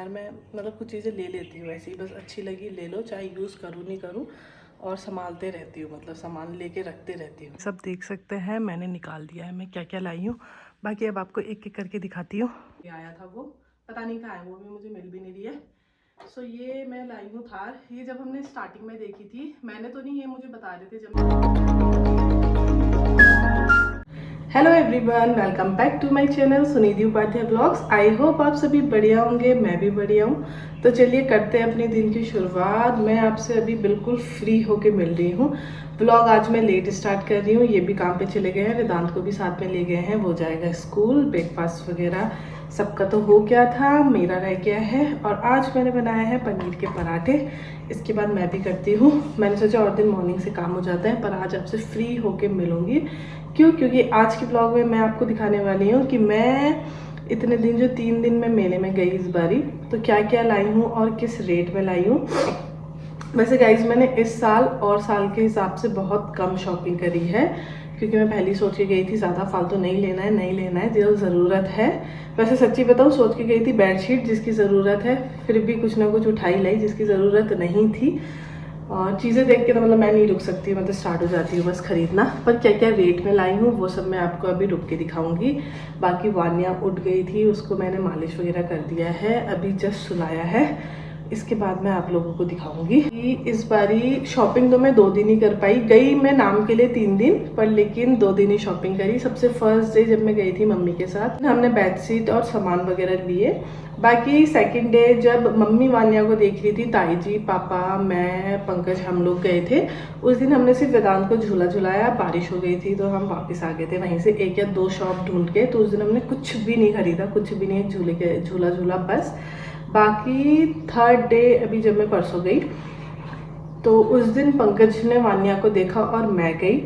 यार मैं मतलब कुछ चीज़ें ले लेती हूँ ऐसे ही, बस अच्छी लगी ले लो, चाहे यूज़ करूँ नहीं करूँ, और संभालते रहती हूँ, मतलब सामान लेके रखते रहती हूँ। सब देख सकते हैं मैंने निकाल दिया है मैं क्या क्या लाई हूँ। बाकी अब आपको एक एक करके दिखाती हूँ। ये आया था वो, पता नहीं कहाँ है, वो भी मुझे मिल भी नहीं रही है। सो ये मैं लाई हूँ थार। ये जब हमने स्टार्टिंग में देखी थी, मैंने तो नहीं, ये मुझे बता रहे थे जब hello everyone, welcome back to my channel Sunidhi Upadhyay blogs. I hope आप सभी बढ़िया होंगे, मैं भी बढ़िया हूँ। तो चलिए करते हैं अपने दिन की शुरुआत। मैं आपसे अभी बिल्कुल फ्री होके मिल रही हूँ। ब्लॉग आज मैं लेट स्टार्ट कर रही हूँ, ये भी काम पे चले गए हैं, वेदांत को भी साथ में ले गए हैं, वो जाएगा स्कूल। ब्रेकफास्ट वगैरह सबका तो हो गया था, मेरा रह गया है। और आज मैंने बनाया है पनीर के पराठे। इसके बाद मैं भी करती हूँ। मैंने सोचा और दिन मॉर्निंग से काम हो जाता है, पर आज आपसे फ्री होके मिलूँगी। क्यों? क्योंकि आज के ब्लॉग में मैं आपको दिखाने वाली हूँ कि मैं इतने दिन, जो 3 दिन में मेले में गई इस बारी, तो क्या क्या लाई हूँ और किस रेट में लाई हूँ। वैसे गाइज मैंने इस साल और साल के हिसाब से बहुत कम शॉपिंग करी है, क्योंकि मैं पहले सोच के गई थी ज़्यादा फालतू नहीं लेना है, नहीं लेना है, जो ज़रूरत है। वैसे सच्ची बताऊँ, सोच के गई थी बेडशीट जिसकी ज़रूरत है, फिर भी कुछ ना कुछ उठाई लाई जिसकी ज़रूरत नहीं थी। और चीज़ें देख के तो मतलब मैं नहीं रुक सकती, मतलब स्टार्ट हो जाती हूँ बस खरीदना। पर क्या क्या रेट में लाई हूँ वो सब मैं आपको अभी रुक के दिखाऊंगी। बाकी वानिया उठ गई थी, उसको मैंने मालिश वगैरह कर दिया है, अभी जस्ट सुलाया है। इसके बाद मैं आप लोगों को दिखाऊंगी कि इस बारी शॉपिंग तो मैं 2 दिन ही कर पाई। गई मैं नाम के लिए 3 दिन, पर लेकिन 2 दिन ही शॉपिंग करी। सबसे फर्स्ट डे जब मैं गई थी मम्मी के साथ, हमने बेडशीट और सामान वगैरह लिए। बाकी सेकंड डे जब मम्मी वानिया को देख रही थी, ताई जी, पापा, मैं, पंकज, हम लोग गए थे। उस दिन हमने सिर्फ वेदांत को झूला झुलाया। बारिश हो गई थी तो हम वापस आ गए थे वहीं से, 1 या 2 शॉप ढूंढ के। तो उस दिन हमने कुछ भी नहीं खरीदा, कुछ भी नहीं, झूला झूला बस। बाकी थर्ड डे अभी जब मैं परसों गई, तो उस दिन पंकज ने वानिया को देखा और मैं गई,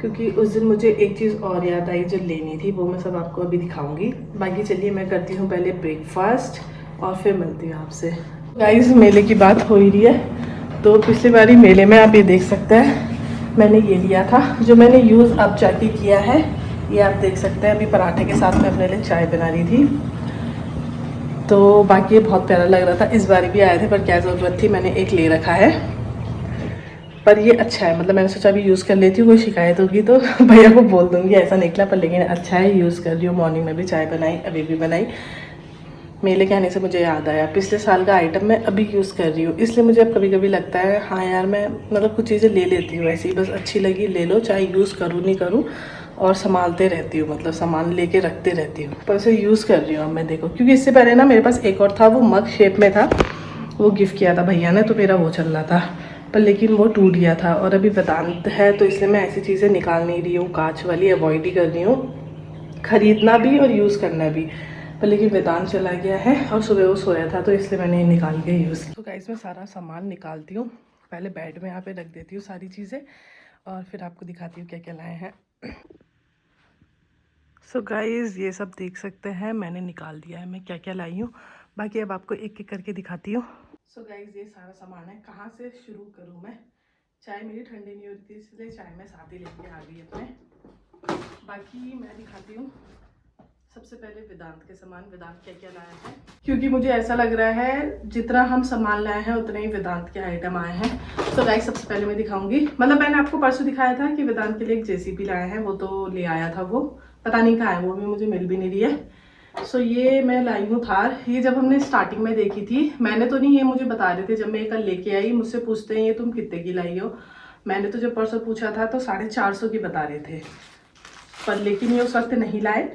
क्योंकि उस दिन मुझे एक चीज़ और याद आई जो लेनी थी, वो मैं सब आपको अभी दिखाऊंगी। बाकी चलिए मैं करती हूँ पहले ब्रेकफास्ट और फिर मिलती हूँ आपसे। गाइस मेले की बात हो ही रही है, तो पिछली बारी मेले में आप ये देख सकते हैं मैंने ये लिया था, जो मैंने यूज़ अब जाके किया है। ये आप देख सकते हैं, अभी पराठे के साथ मैं अपने लिए चाय बना रही थी। तो बाकी ये बहुत प्यारा लग रहा था। इस बार भी आए थे, पर क्या ज़रूरत थी, मैंने एक ले रखा है। पर ये अच्छा है, मतलब मैंने सोचा अभी यूज़ कर लेती हूँ, कोई शिकायत होगी तो भैया को बोल दूँगी ऐसा निकला। पर लेकिन अच्छा है, यूज़ कर रही हूँ। मॉर्निंग में भी चाय बनाई, अभी भी बनाई। मेले के आने से मुझे याद आया, पिछले साल का आइटम मैं अभी यूज़ कर रही हूँ, इसलिए मुझे अब कभी कभी लगता है हाँ यार मैं मतलब कुछ चीज़ें ले लेती हूँ ऐसे ही, बस अच्छी लगी ले लो, चाहे यूज़ करूँ नहीं करूँ, और संभालते रहती हूँ, मतलब सामान लेके रखते रहती हूँ। पर उसे यूज़ कर रही हूँ अब मैं, देखो, क्योंकि इससे पहले ना मेरे पास एक और था, वो मग शेप में था, वो गिफ्ट किया था भैया ने, तो मेरा वो चल रहा था। पर लेकिन वो टूट गया था। और अभी वेदांत है तो इसलिए मैं ऐसी चीज़ें निकाल नहीं रही हूँ, कांच वाली अवॉइड ही कर रही हूँ, खरीदना भी और यूज़ करना भी। पर लेकिन वेदांत चला गया है और सुबह वो सोया था, तो इसलिए मैंने निकाल के यूज़ किया। तो गाइस मैं सारा सामान निकालती हूँ, पहले बेड में यहाँ पे रख देती हूँ सारी चीज़ें, और फिर आपको दिखाती हूँ क्या क्या लाए हैं। सो गाइस ये सब देख सकते हैं मैंने निकाल दिया है मैं क्या क्या लाई हूँ। बाकी अब आपको एक एक करके दिखाती हूँ। सो गाइस ये सारा सामान है, कहाँ से शुरू करूँ मैं। चाय मेरी ठंडी नहीं होती थी, इसलिए चाय मैं साथ ही लेके आ गई अपने। बाकी मैं दिखाती हूँ सबसे पहले वेदांत के सामान, वेदांत क्या क्या लाया है, क्योंकि मुझे ऐसा लग रहा है जितना हम सामान लाए हैं उतने ही वेदांत के आइटम आए हैं। तो गाइस सबसे पहले मैं दिखाऊंगी, मतलब मैंने आपको परसों दिखाया था कि वेदांत के लिए एक जेसीबी लाए हैं, वो तो ले आया था, वो पता नहीं कहाँ है, वो भी मुझे मिल भी नहीं रही है। सो ये मैं लाई हूँ थार। ये जब हमने स्टार्टिंग में देखी थी, मैंने तो नहीं, ये मुझे बता रहे थे जब मैं कल लेके आई, मुझसे पूछते हैं ये तुम कितने की लाई हो। मैंने तो जब परसों पूछा था तो 450 की बता रहे थे, पर लेकिन ये उस वक्त नहीं लाए।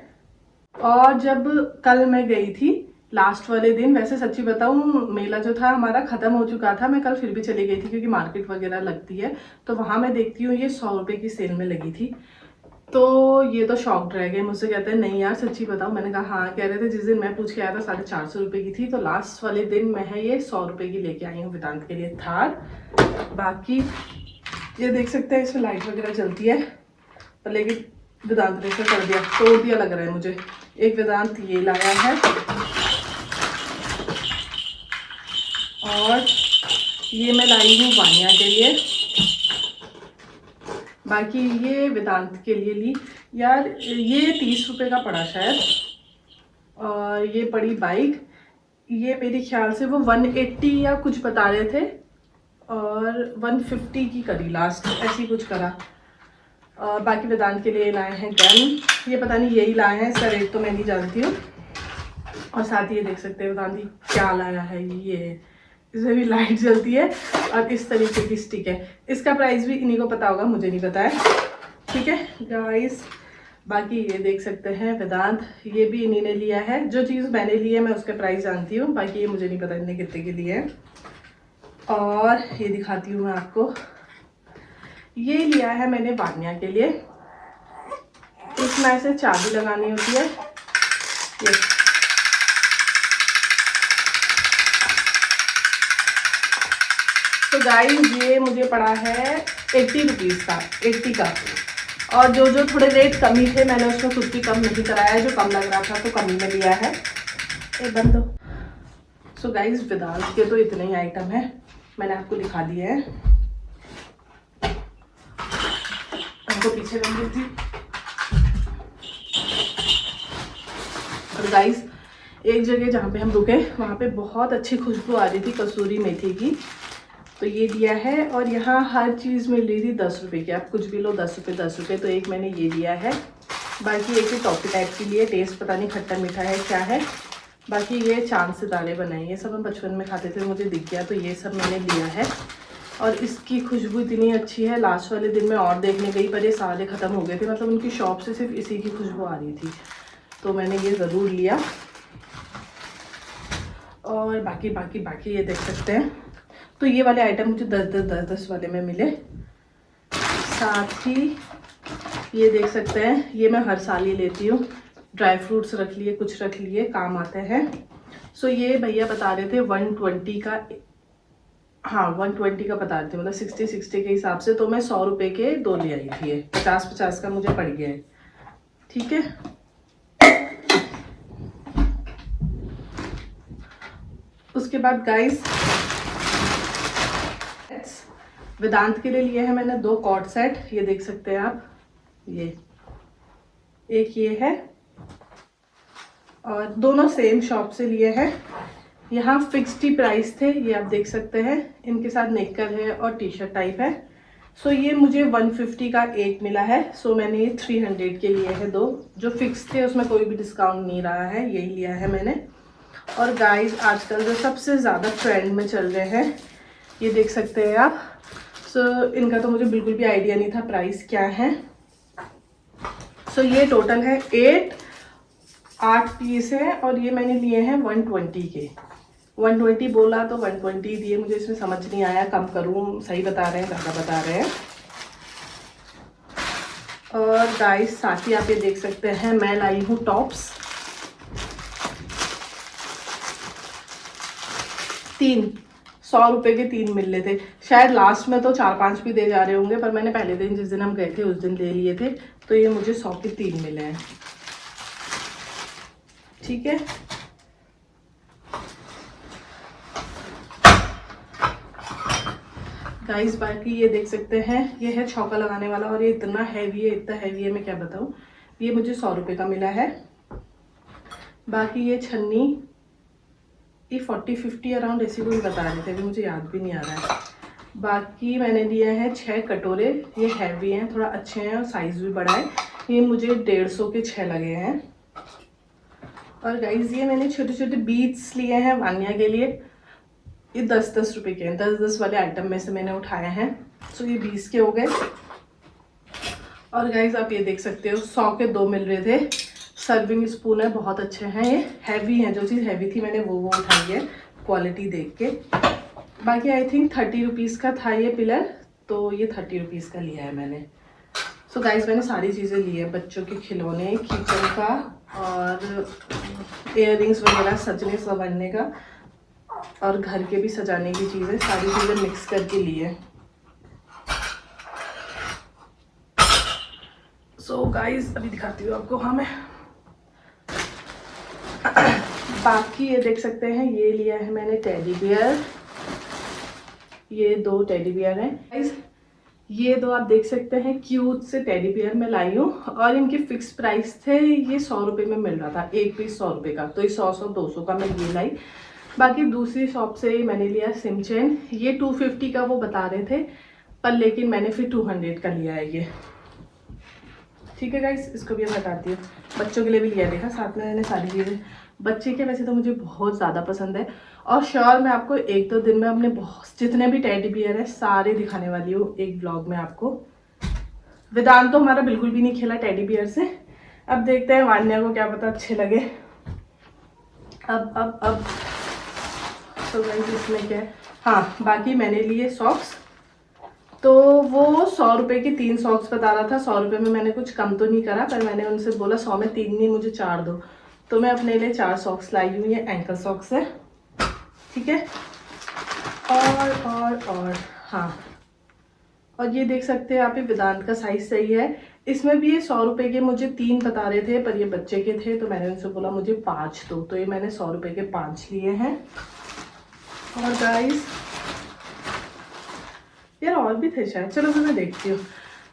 और जब कल मैं गई थी लास्ट वाले दिन, वैसे सच्ची बताऊं मेला जो था हमारा खत्म हो चुका था, मैं कल फिर भी चली गई थी क्योंकि मार्केट वगैरह लगती है, तो वहां मैं देखती हूँ ये 100 रुपए की सेल में लगी थी। तो ये तो शॉक्ड रह गए, मुझसे कहते हैं नहीं यार सच्ची बताओ। मैंने कहा हाँ, कह रहे थे जिस दिन मैं पूछ के आया था 450 रुपए की थी, तो लास्ट वाले दिन मैं है ये 100 रुपए की लेके आई हूँ वेदांत के लिए थार। बाकी ये देख सकते हैं इसमें लाइट वगैरह जलती है, पर लेकिन वेदांत ने इसे कर दिया, तोड़ दिया लग रहा है मुझे। एक वेदांत ये लाया है, और ये मैं लाई हूँ वानिया के लिए। बाकी ये वेदांत के लिए ली यार, ये 30 रुपए का पड़ा शायद। और ये पड़ी बाइक, ये मेरे ख्याल से वो 180 या कुछ बता रहे थे और 150 की करी लास्ट, ऐसी कुछ करा। और बाकी वेदांत के लिए लाए हैं गन, ये पता नहीं यही लाए हैं, इसका रेट तो मैं नहीं जानती हूँ। और साथ ही ये देख सकते हैं वेदांत क्या लाया है, ये इसमें भी लाइट जलती है और इस तरीके की स्टिक है। इसका प्राइस भी इन्हीं को पता होगा, मुझे नहीं पता है। ठीक है गाइस, बाकी ये देख सकते हैं वेदांत, ये भी इन्हीं ने लिया है। जो चीज़ मैंने ली है मैं उसका प्राइस जानती हूँ, बाकी ये मुझे नहीं पता इन्हें कितने के लिए है। और ये दिखाती हूँ मैं आपको, ये लिया है मैंने वान्या के लिए। इसमें ऐसे चाबी लगानी होती है, ये तो गाइस ये मुझे पड़ा है 80 रुपीज़ का, 80 का। और जो जो थोड़े रेट कम ही थे मैंने उसमें कुछ भी कम नहीं कराया, जो कम लग रहा था तो कम ही में लिया है। ये बंद हो। सो गाइस वेदांत के तो इतने ही आइटम हैं, मैंने आपको दिखा दिए हैं। हमको पीछे रख दी थी। और गाइस एक जगह जहाँ पे हम रुके वहाँ पे बहुत अच्छी खुशबू आ रही थी कसूरी मेथी की, तो ये दिया है। और यहाँ हर चीज़ मिल रही थी 10 रुपये की, आप कुछ भी लो 10 रुपये 10 रुपये, तो एक मैंने ये लिया है। बाकी एक ही टॉफी टाइप की लिए, टेस्ट पता नहीं खट्टा मीठा है क्या है। बाकी ये चांद सितारे बनाए, ये सब हम बचपन में खाते थे, मुझे दिख गया तो ये सब मैंने लिया है। और इसकी खुशबू इतनी अच्छी है, लास्ट वाले दिन मैं और देखने गई पर ये सारे ख़त्म हो गए थे, मतलब उनकी शॉप से सिर्फ इसी की खुशबू आ रही थी, तो मैंने ये ज़रूर लिया। और बाकी बाकी बाकी ये देख सकते हैं, तो ये वाले आइटम मुझे 10 वाले में मिले। साथ ही ये देख सकते हैं, ये मैं हर साल ही लेती हूँ, ड्राई फ्रूट्स रख लिए, कुछ रख लिए, काम आते हैं। सो ये भैया बता रहे थे 120 का, हाँ 120 का बता रहे थे, मतलब 60 के हिसाब से, तो मैं 100 रुपये के 2 ले आई थी, ये 50 का मुझे पड़ गया है। ठीक है, उसके बाद गाइस वेदांत के लिए लिए हैं मैंने 2 कॉर्ड सेट, ये देख सकते हैं आप, ये एक ये है और दोनों सेम शॉप से लिए हैं। यहाँ फिक्स्ड ही प्राइस थे, ये आप देख सकते हैं, इनके साथ नेकर है और टी शर्ट टाइप है। सो ये मुझे 150 का एक मिला है, सो मैंने ये 300 के लिए है 2, जो फिक्स थे उसमें कोई भी डिस्काउंट नहीं रहा है, यही लिया है मैंने। और गाइस आजकल जो सबसे ज़्यादा ट्रेंड में चल रहे हैं, ये देख सकते हैं आप। सो इनका तो मुझे बिल्कुल भी आइडिया नहीं था प्राइस क्या है। सो ये टोटल है 8 पीस है और ये मैंने लिए हैं 120 के। 120 बोला तो 120 दिए, मुझे इसमें समझ नहीं आया, कम करूँ, सही बता रहे हैं ज़्यादा बता रहे हैं। और गाइस साथ ही आप ये देख सकते हैं, मैं लाई हूँ टॉप्स 3, 100 रुपये के 3 मिल रहे थे, शायद लास्ट में तो 4-5 भी दे जा रहे होंगे, पर मैंने पहले दिन जिस दिन हम गए थे उस दिन ले लिए थे, तो ये मुझे 100 के 3 मिले हैं। ठीक है, गाइस बाकी ये देख सकते हैं, ये है छौका लगाने वाला और ये इतना हैवी है, इतना हैवी है मैं क्या बताऊँ। ये मुझे 100 रुपये का मिला है। बाकी ये छन्नी, ये 40-50 अराउंड ऐसी कोई बता रहे थे, अभी मुझे याद भी नहीं आ रहा है। बाकी मैंने लिए हैं 6 कटोरे, ये हैवी हैं, थोड़ा अच्छे हैं और साइज़ भी बड़ा है, ये मुझे 150 के 6 लगे हैं। और गाइस ये मैंने छोटे छोटे बीड्स लिए हैं वान्या के लिए, ये 10-10 रुपये के हैं, 10-10 वाले आइटम में से मैंने उठाए हैं। सो ये 20 के हो गए। और गाइस आप ये देख सकते हो 100 के 2 मिल रहे थे। सर्विंग स्पून है, बहुत अच्छे हैं, ये हैवी हैं, जो चीज़ हैवी थी मैंने वो उठाई है क्वालिटी देख के। बाकी आई थिंक 30 रुपीज़ का था ये पिलर, तो ये 30 रुपीज़ का लिया है मैंने। सो गाइस मैंने सारी चीज़ें ली है, बच्चों के खिलौने, किचन का और इयररिंग्स वगैरह सजने संवरने का, और घर के भी सजाने की चीज़ें, सारी चीज़ें मिक्स करके ली है। सो गाइस अभी दिखाती हूँ आपको, हाँ मैं बाकी ये देख सकते हैं, ये लिया है मैंने टेडी बियर, ये 2 टेडी बियर हैं गाइस, ये 2 आप देख सकते हैं क्यूट से टेडी बियर मैं लाई हूँ। और इनके फिक्स प्राइस थे, ये 100 रुपये में मिल रहा था, एक पीस 100 रुपये का, तो ये 100-100 200 का मैं ये लाई। बाकी दूसरी शॉप से मैंने लिया सिम चेन, ये 250 का वो बता रहे थे, पर लेकिन मैंने फिर 200 का लिया है ये। ठीक है गाइस, इसको भी मैं बताती हूँ। बच्चों के लिए भी लिया, देखा साथ में मैंने सारी चीज़ें। बच्चे के वैसे तो मुझे बहुत ज़्यादा पसंद है, और श्योर मैं आपको 1-2 दिन में अपने बहुत जितने भी टेडी बियर है सारे दिखाने वाली हूँ एक ब्लॉग में आपको। वेदांत तो हमारा बिल्कुल भी नहीं खेला टेडी बियर से। अब देखते हैं वान्या को क्या पता अच्छे लगे। अब तो गाइस इसमें क्या है, हाँ बाकी मैंने लिए सॉक्स। तो वो 100 रुपये की 3 सॉक्स बता रहा था। 100 रुपये में मैंने कुछ कम तो नहीं करा, पर मैंने उनसे बोला 100 में 3 नहीं, मुझे 4 दो। तो मैं अपने लिए 4 सॉक्स लाई हूँ, ये एंकल सॉक्स है। ठीक है, और हाँ, और ये देख सकते हैं आप, ये वेदांत का साइज सही है। इसमें भी ये 100 रुपये के मुझे 3 बता रहे थे, पर ये बच्चे के थे तो मैंने उनसे बोला मुझे 5 दो, तो ये मैंने 100 रुपये के 5 लिए हैं। और गाइस यार और भी थे शायद, चलो फिर मैं देखती हूँ।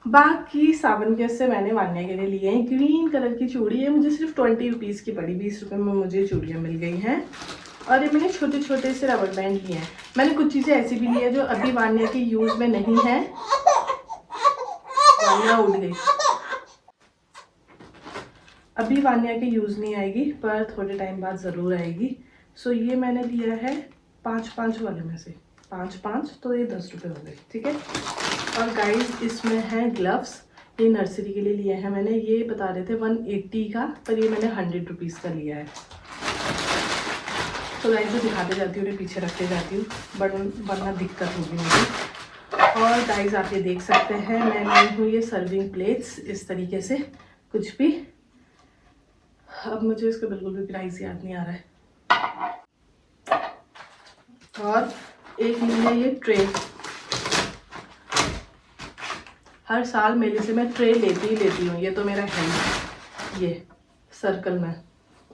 बाकी सावन के से मैंने वान्या के लिए लिए हैं ग्रीन कलर की चूड़ी। है मुझे सिर्फ 20 रुपीज़ की पड़ी, 20 रुपये में मुझे चूड़ियाँ मिल गई हैं। और ये मैंने छोटे छोटे से रबर बैंड लिए हैं। मैंने कुछ चीज़ें ऐसी भी ली है जो अभी वान्या की यूज़ में नहीं है। वान्या उड़ गई, अभी वान्या की यूज़ नहीं आएगी, पर थोड़े टाइम बाद ज़रूर आएगी। सो ये मैंने लिया है 5-5 वाले में से 5-5, तो ये 10 रुपये हो गए। ठीक है, और गाइस इसमें है ग्लव्स, ये नर्सरी के लिए लिए हैं मैंने। ये बता रहे थे 180 का, पर ये मैंने 100 रुपीज़ का लिया है। तो गाइस जो दिखाते जाती हूँ, पीछे रखते जाती हूँ, वरना दिक्कत होगी मुझे। और गाइस आप ये देख सकते हैं, मैं लाई हूँ ये सर्विंग प्लेट्स इस तरीके से, कुछ भी। अब मुझे इसका बिल्कुल भी प्राइस याद नहीं आ रहा है। और एक ली है ये ट्रे, हर साल मेले से मैं ट्रे लेती ही लेती हूँ। ये तो मेरा है ही, ये सर्कल में।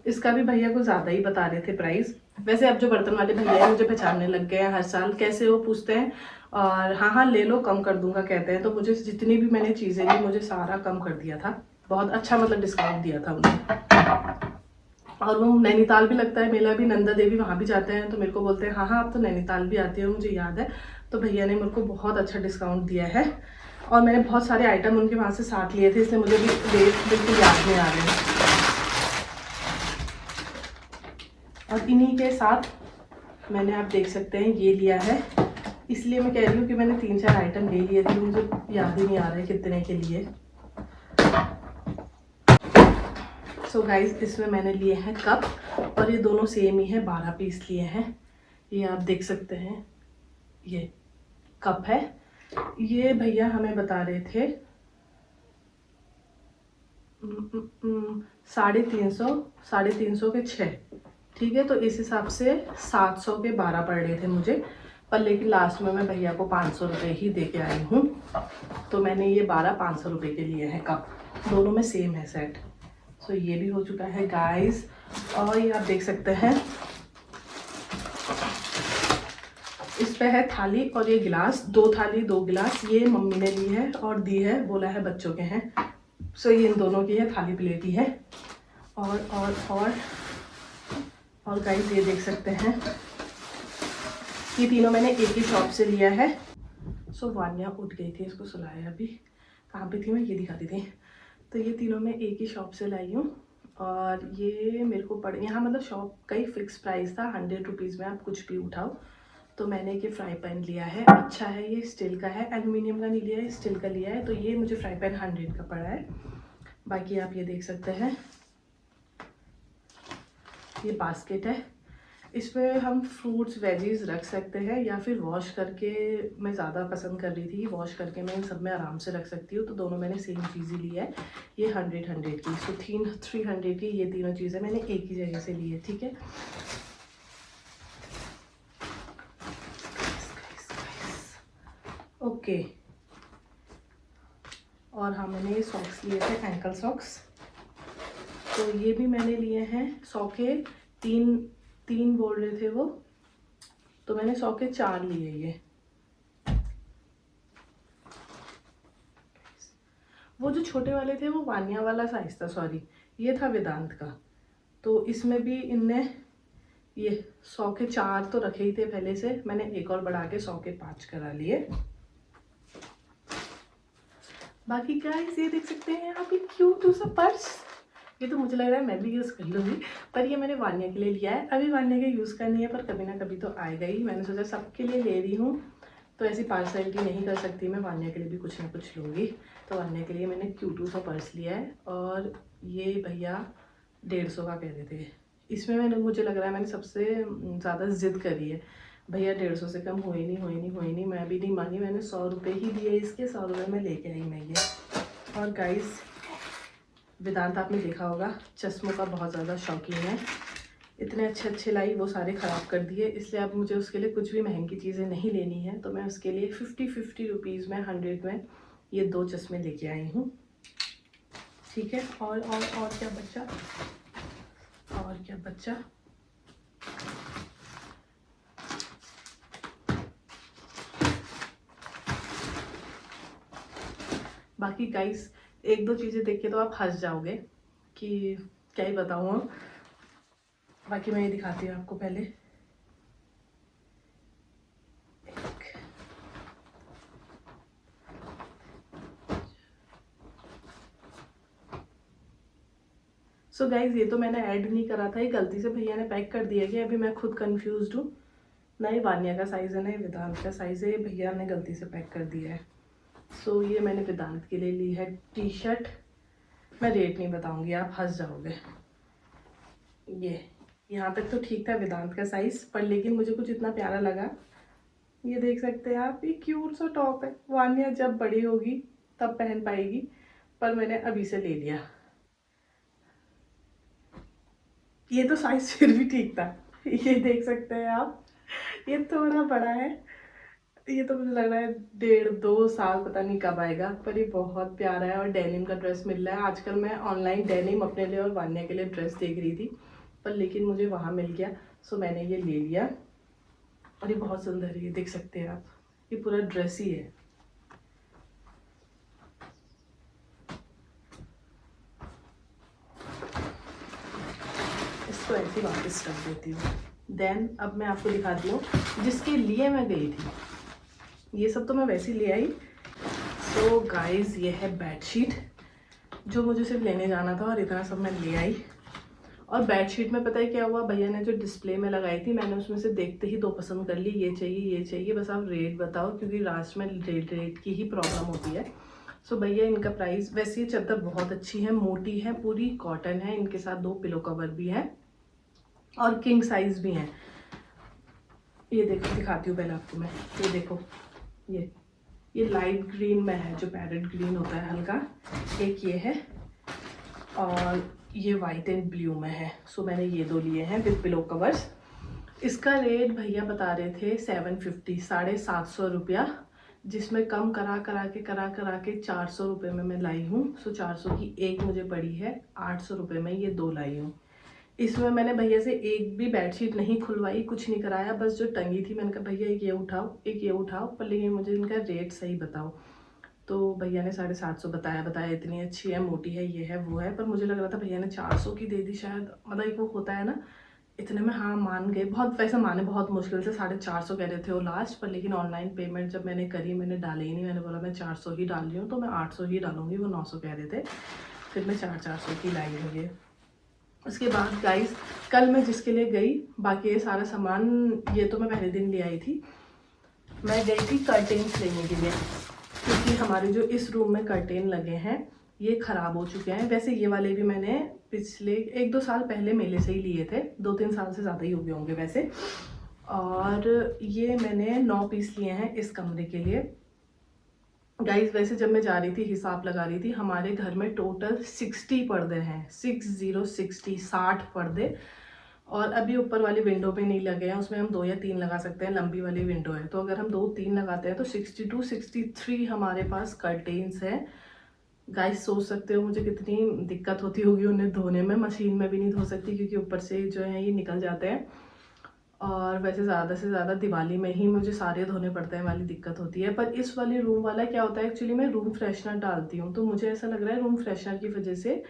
इसका भी भैया को ज़्यादा ही बता रहे थे प्राइस। वैसे अब जो बर्तन वाले भैया हैं मुझे पहचानने लग गए हैं हर साल, कैसे वो पूछते हैं और हाँ ले लो कम कर दूंगा कहते हैं। तो मुझे जितनी भी मैंने चीज़ें ली मुझे सारा कम कर दिया था, बहुत अच्छा मतलब डिस्काउंट दिया था उन्होंने। और वो नैनीताल भी लगता है मेला भी, नंदा देवी वहाँ भी जाते हैं, तो मेरे को बोलते हैं हाँ आप तो नैनीताल भी आती हो, मुझे याद है। तो भैया ने मेरे को बहुत अच्छा डिस्काउंट दिया है, और मैंने बहुत सारे आइटम उनके वहाँ से साथ लिए थे, इसलिए मुझे भी रेट बिल्कुल याद नहीं आ रहे हैं। और इन्हीं के साथ मैंने, आप देख सकते हैं, ये लिया है। इसलिए मैं कह रही हूँ कि मैंने 3-4 आइटम ले लिए थे, मुझे याद ही नहीं आ रहा है कितने के लिए। सो गाइज इसमें मैंने लिए हैं कप, और ये दोनों सेम ही है, 12 पीस लिए हैं। ये आप देख सकते हैं, ये कप है। ये भैया हमें बता रहे थे 350 के 6। ठीक है, तो इस हिसाब से 700 के 12 पड़ रहे थे मुझे, पर लेकिन लास्ट में मैं भैया को 500 रुपये ही दे के आई हूँ। तो मैंने ये 12 500 रुपये के लिए हैं कप, दोनों में सेम है सेट। सो ये भी हो चुका है गाइस। और ये आप देख सकते हैं, इस पे है थाली और ये गिलास, 2 थाली 2 गिलास। ये मम्मी ने ली है और दी है, बोला है बच्चों के हैं। सो ये इन दोनों की है, थाली प्लेट ही है। और गाइस ये देख सकते हैं, ये तीनों मैंने एक ही शॉप से लिया है। सो वान्या उठ गई थी, इसको सुलाया अभी। कहाँ पे थी मैं, ये दिखाती थी। तो ये तीनों मैं एक ही शॉप से लाई हूँ, और ये मेरे को पड़े यहाँ, मतलब शॉप का ही फिक्स प्राइस था 100 रुपीज़ में आप कुछ भी उठाओ। तो मैंने ये फ्राई पैन लिया है, अच्छा है, ये स्टील का है, एल्युमिनियम का नहीं लिया है, स्टील का लिया है। तो ये मुझे फ्राई पैन 100 का पड़ा है। बाकी आप ये देख सकते हैं, ये बास्केट है, इसमें हम फ्रूट्स वेजीज रख सकते हैं, या फिर वॉश करके, मैं ज़्यादा पसंद कर रही थी वॉश करके मैं इन सब में आराम से रख सकती हूँ। तो दोनों मैंने सेम चीज़ ही ली है, ये 100 की। सो 300 की ये तीनों चीज़ें मैंने एक ही जगह से ली है। ठीक है, ओके। और हाँ, मैंने ये सॉक्स लिए थे, एंकल सॉक्स। तो ये भी मैंने लिए हैं 100 के 3 बोल रहे थे वो, तो मैंने 100 के 4 लिए। ये वो जो छोटे वाले थे वो वान्या वाला साइज था, सॉरी ये था वेदांत का। तो इसमें भी इनने ये 100 के 4 तो रखे ही थे पहले से, मैंने एक और बढ़ा के 100 के 5 करा लिए। बाकी गाइस ये देख सकते हैं आप, एक क्यूट सा पर्स। ये तो मुझे लग रहा है मैं भी यूज़ कर लूँगी, पर ये मैंने वान्या के लिए लिया है। अभी वान्या का यूज़ करनी है, पर कभी ना कभी तो आएगा ही। मैंने सोचा सबके लिए ले रही हूँ तो ऐसी पार्सलिटी नहीं कर सकती, मैं वान्या के लिए भी कुछ ना कुछ लूँगी। तो वान्या के लिए मैंने क्यूटू सा पर्स लिया है, और ये भैया 150 का कह रहे थे। इसमें मैंने, मुझे लग रहा है मैंने सबसे ज़्यादा ज़िद करी है। भैया 150 से कम हो ही नहीं, हो ही नहीं, हो ही नहीं। मैं भी नहीं मानी, मैंने 100 रुपये ही दिए इसके, 100 रुपये में लेके आई मैं ये। और गाइस वेदांत आपने देखा होगा चश्मों का बहुत ज़्यादा शौकीन है। इतने अच्छे अच्छे लाई, वो सारे ख़राब कर दिए, इसलिए अब मुझे उसके लिए कुछ भी महंगी चीज़ें नहीं लेनी है। तो मैं उसके लिए 50 रुपीज़ में, 100 में ये 2 चश्मे लेके आई हूँ। ठीक है, और क्या बच्चा, और क्या बच्चा। बाकी गाइस एक दो चीज़ें देख के तो आप हंस जाओगे कि क्या ही बताऊँ। बाकी मैं ये दिखाती हूँ आपको पहले। सो गाइज ये तो मैंने ऐड नहीं करा था, ये गलती से भैया ने पैक कर दिया कि अभी मैं खुद कंफ्यूज्ड हूँ। ना ही वान्या का साइज़ है ना ही वेदांत का साइज़ है, ये भैया ने गलती से पैक कर दिया है। सो ये मैंने वेदांत के लिए ली है टी शर्ट। मैं रेट नहीं बताऊंगी, आप हंस जाओगे। ये यहाँ तक तो ठीक था वेदांत का साइज़, पर लेकिन मुझे कुछ इतना प्यारा लगा। ये देख सकते हैं आप, ये क्यूट सा टॉप है। वान्या जब बड़ी होगी तब पहन पाएगी, पर मैंने अभी से ले लिया। ये तो साइज़ फिर भी ठीक था। ये देख सकते हैं आप, ये थोड़ा बड़ा है। ये तो मुझे लग रहा है 1.5-2 साल पता नहीं कब आएगा, पर ये बहुत प्यारा है। और डेनिम का ड्रेस मिल रहा है आजकल। मैं ऑनलाइन डेनिम अपने लिए और वान्या के लिए ड्रेस देख रही थी, पर लेकिन मुझे वहाँ मिल गया, सो मैंने ये ले लिया। और ये बहुत सुंदर है, ये देख सकते हैं आप, ये पूरा ड्रेस ही है। इसको ऐसे वापस रख देती हूँ। देन अब मैं आपको दिखाती हूँ जिसके लिए मैं गई थी। ये सब तो मैं वैसे ही ले आई। सो गाइस ये है बेडशीट, जो मुझे सिर्फ लेने जाना था और इतना सब मैं ले आई। और बेडशीट में पता है क्या हुआ, भैया ने जो डिस्प्ले में लगाई थी, मैंने उसमें से देखते ही 2 पसंद कर ली। ये चाहिए, ये चाहिए, बस आप रेट बताओ, क्योंकि लास्ट में रेट की ही प्रॉब्लम होती है। सो भैया इनका प्राइस, वैसे ये चादर बहुत अच्छी है, मोटी है, पूरी कॉटन है, इनके साथ 2 पिलो कवर भी है और किंग साइज भी हैं। ये देखो, दिखाती हूँ पहले आपको मैं। ये देखो, ये लाइट ग्रीन में है, जो पैरेट ग्रीन होता है हल्का, एक ये है, और ये वाइट एंड ब्लू में है। सो मैंने ये 2 लिए हैं विद पिलो कवर्स। इसका रेट भैया बता रहे थे 750, 750 रुपया, जिसमें कम करा करा के 400 रुपये में मैं लाई हूँ। सो 400 की एक मुझे पड़ी है, 800 रुपये में ये 2 लाई हूँ। इसमें मैंने भैया से एक भी बेडशीट नहीं खुलवाई, कुछ नहीं कराया, बस जो टंगी थी मैंने कहा भैया एक ये उठाओ, एक ये उठाओ, पर लेकिन मुझे इनका रेट सही बताओ। तो भैया ने 750 बताया, इतनी अच्छी है, मोटी है, ये है, वो है, पर मुझे लग रहा था भैया ने 400 की दे दी शायद। मतलब एक वो होता है ना, इतने में हाँ मान गए। बहुत वैसे माने बहुत मुश्किल से, 450 कह रहे थे वो लास्ट, पर लेकिन ऑनलाइन पेमेंट जब मैंने करी, मैंने डाले ही नहीं। मैंने बोला मैं 400 ही डाल रही हूँ, तो मैं 800 ही डालूंगी, वो 900 कह रहे थे। फिर मैं 400 की लाई हूँ ये। उसके बाद गाइस कल मैं जिसके लिए गई, बाकी ये सारा सामान ये तो मैं पहले दिन ले आई थी। मैं गई थी कर्टेन्स लेने के लिए, क्योंकि हमारे जो इस रूम में कर्टेन लगे हैं ये ख़राब हो चुके हैं। वैसे ये वाले भी मैंने पिछले 1-2 साल पहले मेले से ही लिए थे, 2-3 साल से ज़्यादा ही हो गए होंगे वैसे। और ये मैंने 9 पीस लिए हैं इस कमरे के लिए। गाइस वैसे जब मैं जा रही थी, हिसाब लगा रही थी, हमारे घर में टोटल 60 पर्दे हैं, 60 पर्दे। और अभी ऊपर वाली विंडो पे नहीं लगे हैं, उसमें हम 2 या 3 लगा सकते हैं, लंबी वाली विंडो है। तो अगर हम 2-3 लगाते हैं तो 63 हमारे पास कर्टेन्स हैं। गाइस सोच सकते हो मुझे कितनी दिक्कत होती होगी उन्हें धोने में। मशीन में भी नहीं धो सकती, क्योंकि ऊपर से जो है ये निकल जाते हैं। और वैसे ज़्यादा से ज़्यादा दिवाली में ही मुझे सारे धोने पड़ते हैं वाली दिक्कत होती है। पर इस वाली रूम वाला क्या होता है, एक्चुअली मैं रूम फ्रेशनर डालती हूँ, तो मुझे ऐसा लग रहा है रूम फ्रेशनर की वजह से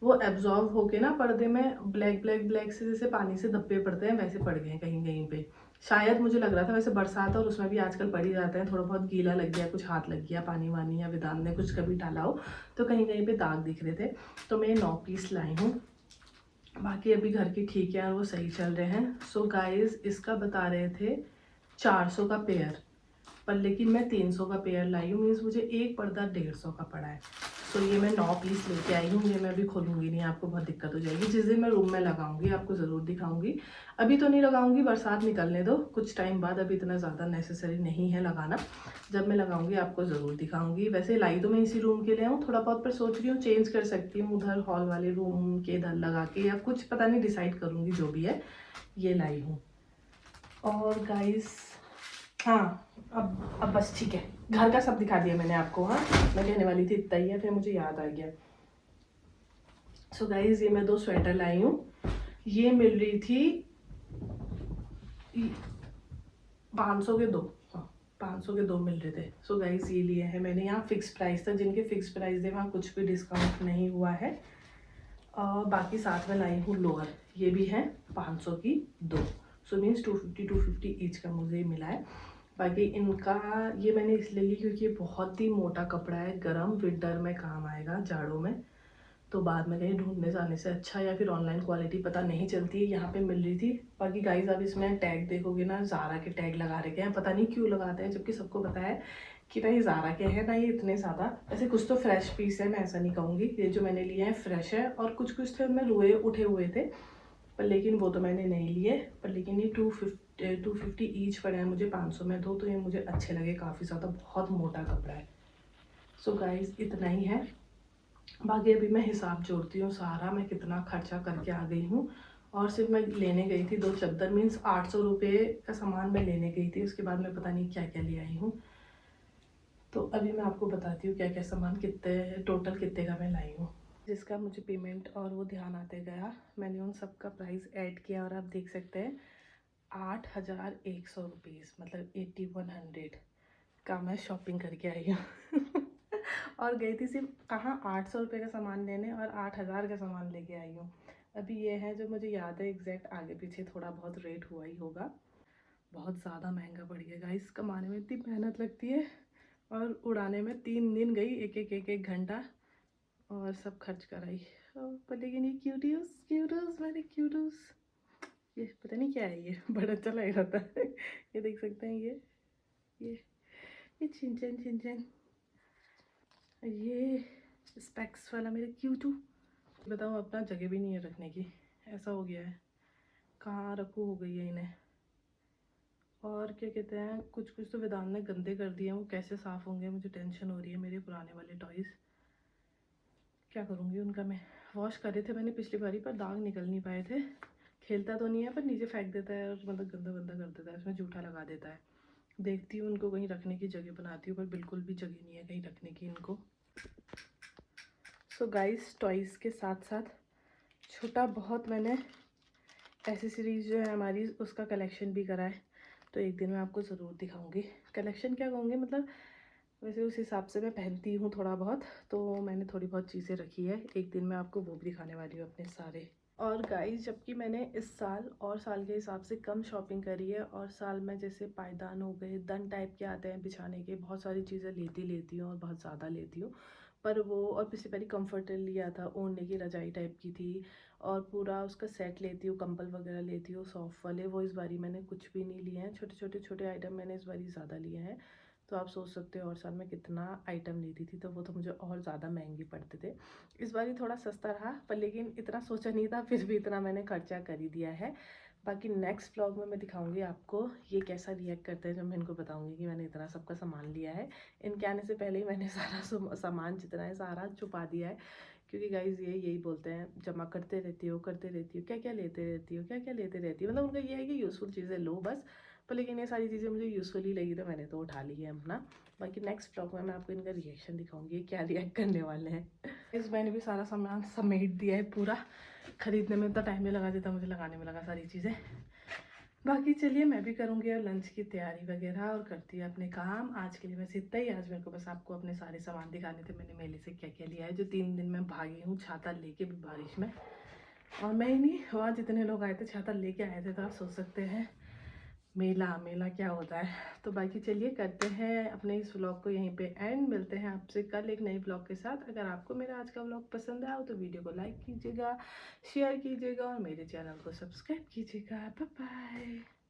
वो एब्जॉर्व होके ना पर्दे में ब्लैक ब्लैक ब्लैक से जैसे पानी से धब्बे पड़ते हैं वैसे पड़ गए हैं कहीं कहीं पे। शायद मुझे लग रहा था, वैसे बरसात और उसमें भी आजकल पड़ ही जाते हैं, थोड़ा बहुत गीला लग गया, कुछ हाथ लग गया पानी वानी या विदान ने कुछ कभी डाला हो तो कहीं कहीं पे दाग दिख रहे थे। तो मैं 9 पीस लाई हूँ, बाकी अभी घर की ठीक है और वो सही चल रहे हैं। सो गाइस इसका बता रहे थे 400 का पेयर, पर लेकिन मैं 300 का पेयर लाई हूँ, मीन्स मुझे एक पर्दा 150 का पड़ा है। तो ये मैं 9 पीस लेके आई हूँ, ये मैं अभी खोलूँगी नहीं, आपको बहुत दिक्कत हो जाएगी। जिस दिन मैं रूम में लगाऊंगी आपको ज़रूर दिखाऊंगी, अभी तो नहीं लगाऊंगी, बरसात निकलने दो कुछ टाइम बाद, अभी इतना ज़्यादा नेसेसरी नहीं है लगाना। जब मैं लगाऊंगी आपको ज़रूर दिखाऊंगी। वैसे लाई तो मैं इसी रूम के लिए हूँ थोड़ा बहुत, पर सोच रही हूँ चेंज कर सकती हूँ उधर हॉल वाले रूम के इधर लगा के, या कुछ पता नहीं, डिसाइड करूँगी जो भी है। ये लाई हूँ। और गाइस हाँ, अब बस ठीक है, घर का सब दिखा दिया मैंने आपको। हाँ, मैं कहने वाली थी इतना ही है, फिर मुझे याद आ गया। सो गाइज ये मैं 2 स्वेटर लाई हूँ, ये मिल रही थी 500 के 2। हाँ, 500 के 2 मिल रहे थे। सो गाइज ये लिए हैं मैंने, यहाँ फिक्स प्राइस था, जिनके फिक्स प्राइस थे वहाँ कुछ भी डिस्काउंट नहीं हुआ है। और बाकी साथ में लाई हूँ लोअर, ये भी है 500 की 2। सो मीन्स 250 ईच का मुझे मिला है। बाकी इनका ये मैंने इसलिए ली क्योंकि ये बहुत ही मोटा कपड़ा है, गरम विंटर में काम आएगा, जाड़ों में तो बाद में कहीं ढूंढने जाने से अच्छा, या फिर ऑनलाइन क्वालिटी पता नहीं चलती है, यहाँ पे मिल रही थी। बाकी गाइज अब इसमें टैग देखोगे ना, ज़ारा के टैग लगा रखे हैं, पता नहीं क्यों लगाते हैं, जबकि सबको पता है कि भाई ज़ारा के हैं ना ये इतने ज़्यादा। ऐसे कुछ तो फ्रेश पीस है, मैं ऐसा नहीं कहूँगी, ये जो मैंने लिए हैं फ्रेश है, और कुछ कुछ थे उनमें रुए उठे हुए थे, पर लेकिन वो तो मैंने नहीं लिए। पर लेकिन ये 250 ईच पड़े हैं मुझे 500 में 2, तो ये मुझे अच्छे लगे काफ़ी ज़्यादा, बहुत मोटा कपड़ा है। सो गाइज इतना ही है। बाकी अभी मैं हिसाब जोड़ती हूँ सारा, मैं कितना खर्चा करके आ गई हूँ। और सिर्फ मैं लेने गई थी 2 चद्दर, मीन्स 800 रुपये का सामान मैं लेने गई थी, उसके बाद मैं पता नहीं क्या क्या ले आई हूँ। तो अभी मैं आपको बताती हूँ क्या क्या सामान, कितने टोटल कितने का मैं लाई हूँ। जिसका मुझे पेमेंट और वो ध्यान आते गया, मैंने उन सब का प्राइस ऐड किया और आप देख सकते हैं 8100 रुपीज़, मतलब 8100 का मैं शॉपिंग करके आई हूँ। और गई थी सिर्फ कहाँ 800 रुपये का सामान लेने, और 8000 का सामान लेके आई हूँ। अभी ये है जो मुझे याद है एग्जैक्ट, आगे पीछे थोड़ा बहुत रेट हुआ ही होगा। बहुत ज़्यादा महंगा पड़ गया गाइस, कमाने में इतनी मेहनत लगती है और उड़ाने में 3 दिन गई, एक घंटा, और सब खर्च कराई। पर लेकिन ये क्यूटूस क्यूटूस मेरे क्यूटूस, ये पता नहीं क्या है, ये बड़ा अच्छा लग रहा था। ये देख सकते हैं, ये ये चिंचन चिंचन, ये स्पेक्स वाला मेरे क्यूटू। बताओ अपना जगह भी नहीं है रखने की, ऐसा हो गया है, कहाँ रखूँ हो गई है इन्हें। और क्या कहते हैं, कुछ कुछ तो वेदांत ने गंदे कर दिए हैं, वो कैसे साफ़ होंगे मुझे टेंशन हो रही है। मेरे पुराने वाले टॉयज़ क्या करूँगी उनका मैं। वॉश करे थे मैंने पिछली बारी, पर दाग निकल नहीं पाए थे। खेलता तो नहीं है पर नीचे फेंक देता है, और मतलब गंदा गंदा कर देता है, उसमें जूठा लगा देता है। देखती हूँ उनको कहीं रखने की जगह बनाती हूँ, पर बिल्कुल भी जगह नहीं है कहीं रखने की इनको। सो गाइस टॉयज़ के साथ साथ छोटा बहुत मैंने एसेसरीज जो है हमारी, उसका कलेक्शन भी करा है, तो एक दिन मैं आपको ज़रूर दिखाऊंगी। कलेक्शन क्या कहूँगी, मतलब वैसे उस हिसाब से मैं पहनती हूँ थोड़ा बहुत, तो मैंने थोड़ी बहुत चीज़ें रखी है, एक दिन मैं आपको वो भी दिखाने वाली हूँ अपने सारे। और गाइस जबकि मैंने इस साल और साल के हिसाब से कम शॉपिंग करी है, और साल में जैसे पायदान हो गए, दन टाइप के आते हैं बिछाने के, बहुत सारी चीज़ें लेती हूँ और बहुत ज़्यादा लेती हूँ। पर वो, और पिछली बारी कंफर्टर लिया था, ओढ़ने की रजाई टाइप की थी, और पूरा उसका सेट लेती हूँ, कंबल वगैरह लेती हूँ सॉफ्ट वाले, वो इस बारी मैंने कुछ भी नहीं लिए हैं। छोटे आइटम मैंने इस बारी ज़्यादा लिए हैं। तो आप सोच सकते हो और साल में कितना आइटम लेती थी, तो वो तो मुझे और ज़्यादा महंगे पड़ते थे। इस बारी थोड़ा सस्ता रहा, पर लेकिन इतना सोचा नहीं था, फिर भी इतना मैंने खर्चा कर ही दिया है। बाकी नेक्स्ट व्लॉग में मैं दिखाऊंगी आपको ये कैसा रिएक्ट करते हैं जब मैं इनको बताऊंगी कि मैंने इतना सबका सामान लिया है। इनके आने से पहले ही मैंने सारा सामान जितना है सारा छुपा दिया है, क्योंकि गाइज ये यही बोलते हैं, जमा करते रहती हो क्या क्या लेते रहती हो, क्या क्या लेते रहती हो, मतलब उनका ये है कि यूज़फुल चीज़ें लो बस। पर लेकिन ये सारी चीज़ें मुझे यूज़फुल ही लगी, तो मैंने तो उठा ली है अपना। बाकी नेक्स्ट व्लॉग में मैं आपको इनका रिएक्शन दिखाऊंगी क्या रिएक्ट करने वाले हैं। इस मैंने भी सारा सामान समेट दिया है पूरा, ख़रीदने में इतना टाइम नहीं लगा जितना मुझे लगाने में लगा सारी चीज़ें। बाकी चलिए मैं भी करूँगी अब लंच की तैयारी वगैरह और करती है अपने काम। आज के लिए बस इतना ही। आज मेरे को बस आपको अपने सारे सामान दिखाने थे, मैंने मेले से क्या क्या लिया है। जो 3 दिन मैं भागी हूँ छाता लेके भी बारिश में, और मैं ही नहीं, वहाँ जितने लोग आए थे छाता लेके आए थे, तो आप सोच सकते हैं मेला मेला क्या होता है। तो बाकी चलिए करते हैं अपने इस व्लॉग को यहीं पे एंड। मिलते हैं आपसे कल एक नई व्लॉग के साथ। अगर आपको मेरा आज का व्लॉग पसंद आया हो तो वीडियो को लाइक कीजिएगा, शेयर कीजिएगा और मेरे चैनल को सब्सक्राइब कीजिएगा। Bye bye.